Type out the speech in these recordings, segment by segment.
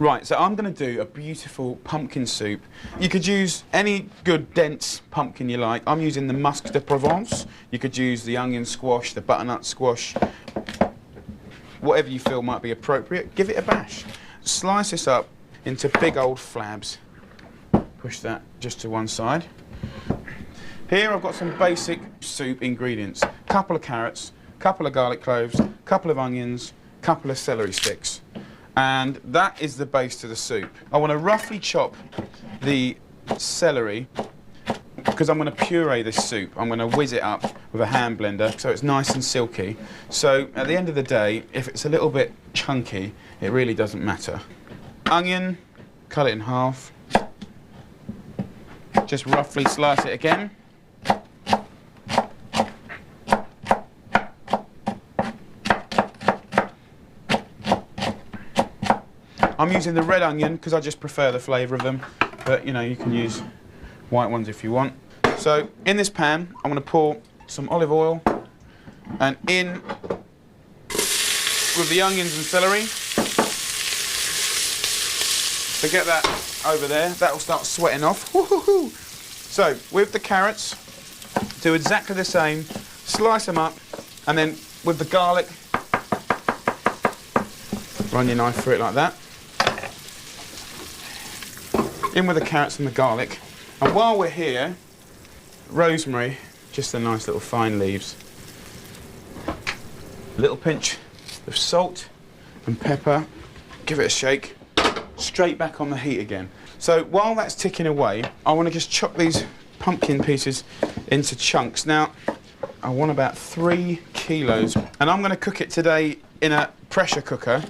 Right, so I'm going to do a beautiful pumpkin soup. You could use any good dense pumpkin you like. I'm using the musc de Provence. You could use the onion squash, the butternut squash, whatever you feel might be appropriate. Give it a bash. Slice this up into big old flabs. Push that just to one side. Here I've got some basic soup ingredients. Couple of carrots, couple of garlic cloves, couple of onions, couple of celery sticks. And that is the base to the soup. I want to roughly chop the celery because I'm going to puree this soup. I'm going to whiz it up with a hand blender so it's nice and silky. So at the end of the day, if it's a little bit chunky, it really doesn't matter. Onion, cut it in half. Just roughly slice it again. I'm using the red onion because I just prefer the flavour of them, but you know, you can use white ones if you want. So in this pan, I'm going to pour some olive oil and in with the onions and celery. So get that over there, that will start sweating off. Woo-hoo-hoo. So with the carrots, do exactly the same, slice them up, and then with the garlic, run your knife through it like that. In with the carrots and the garlic. And while we're here, rosemary, just the nice little fine leaves. A little pinch of salt and pepper. Give it a shake. Straight back on the heat again. So while that's ticking away, I want to just chop these pumpkin pieces into chunks. Now, I want about 3 kilos. And I'm going to cook it today in a pressure cooker.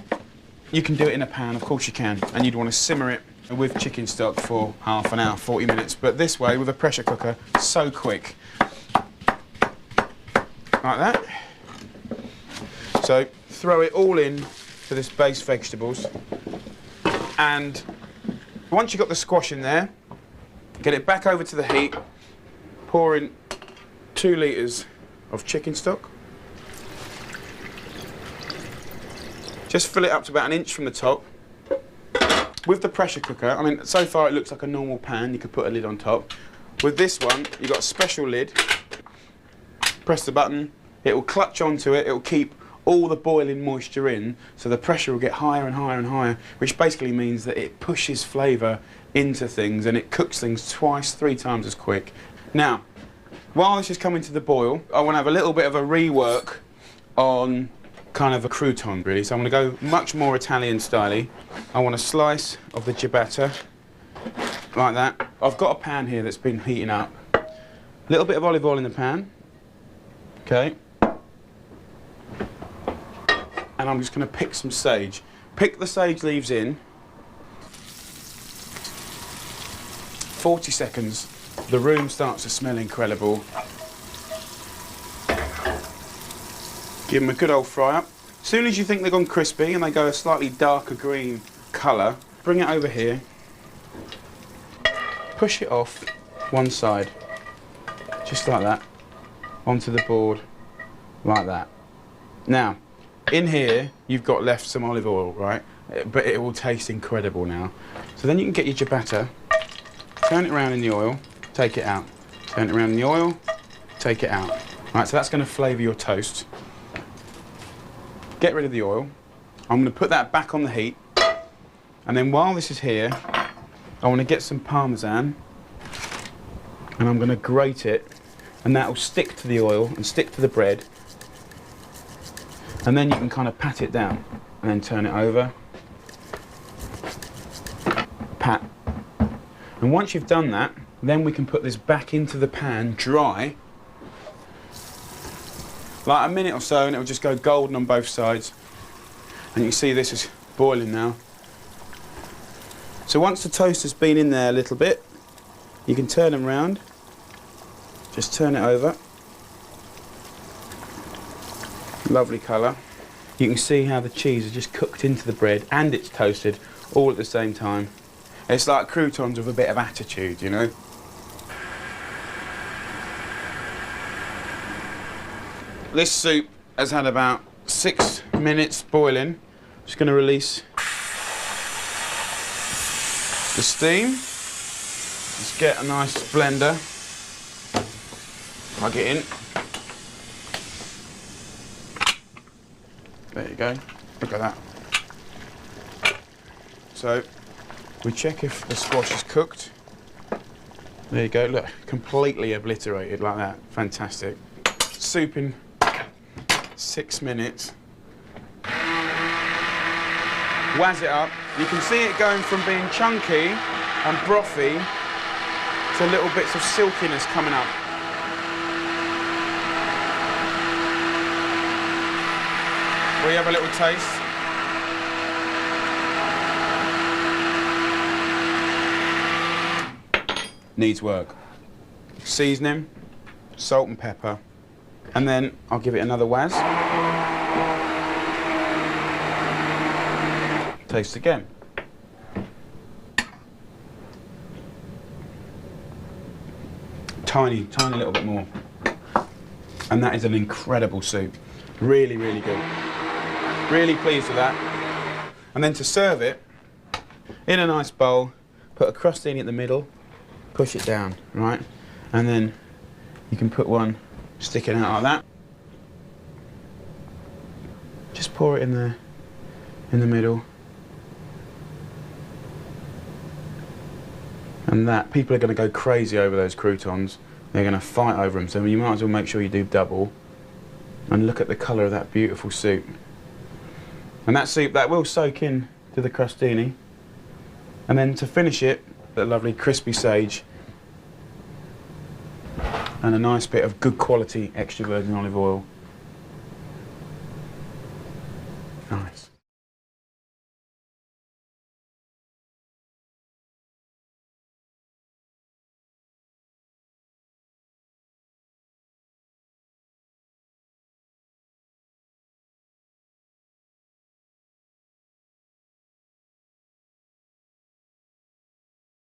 You can do it in a pan, of course you can. And you'd want to simmer it with chicken stock for half an hour, 40 minutes. But this way, with a pressure cooker, so quick. Like that. So throw it all in to this base vegetables. And once you've got the squash in there, get it back over to the heat, pour in 2 litres of chicken stock. Just fill it up to about 1 inch from the top. With the pressure cooker, I mean, so far it looks like a normal pan, you could put a lid on top. With this one, you've got a special lid. Press the button, it will clutch onto it, it will keep all the boiling moisture in, so the pressure will get higher and higher and higher, which basically means that it pushes flavour into things and it cooks things 2, 3 times as quick. Now, while this is coming to the boil, I want to have a little bit of a rework on kind of a crouton, really. So I'm going to go much more Italian style-y. I want a slice of the ciabatta, like that. I've got a pan here that's been heating up. A little bit of olive oil in the pan. Okay. And I'm just going to pick some sage. Pick the sage leaves in. 40 seconds. The room starts to smell incredible. Give them a good old fry up. As soon as you think they've gone crispy and they go a slightly darker green colour, bring it over here. Push it off one side. Just like that. Onto the board. Like that. Now, in here, you've got left some olive oil, right? But it will taste incredible now. So then you can get your ciabatta, turn it around in the oil, take it out. Turn it around in the oil, take it out. Right, so that's going to flavour your toast. Get rid of the oil. I'm going to put that back on the heat. And then while this is here, I want to get some Parmesan. And I'm going to grate it. And that will stick to the oil and stick to the bread. And then you can kind of pat it down. And then turn it over. Pat. And once you've done that, then we can put this back into the pan dry. Like a minute or so, and it will just go golden on both sides. And you can see this is boiling now. So once the toast has been in there a little bit, you can turn them round. Just turn it over. Lovely colour. You can see how the cheese is just cooked into the bread and it's toasted all at the same time. It's like croutons with a bit of attitude, you know. This soup has had about 6 minutes boiling. Just going to release the steam. Let's get a nice blender. Plug it in. There you go. Look at that. So we check if the squash is cooked. There you go. Look, completely obliterated like that. Fantastic. Soup in 6 minutes. Waz it up. You can see it going from being chunky and brothy to little bits of silkiness coming up. We have a little taste. Needs work. Seasoning, salt and pepper, and then I'll give it another waz. Taste again. Tiny little bit more. And that is an incredible soup. Really, really good. Really pleased with that. And then to serve it, in a nice bowl, put a crostini in the middle, push it down, right? And then you can put one sticking out like that. Just pour it in there, in the middle. And that, people are going to go crazy over those croutons. They're going to fight over them, so you might as well make sure you do double. And look at the colour of that beautiful soup. And that soup, that will soak in to the crostini. And then to finish it, the lovely crispy sage and a nice bit of good quality extra virgin olive oil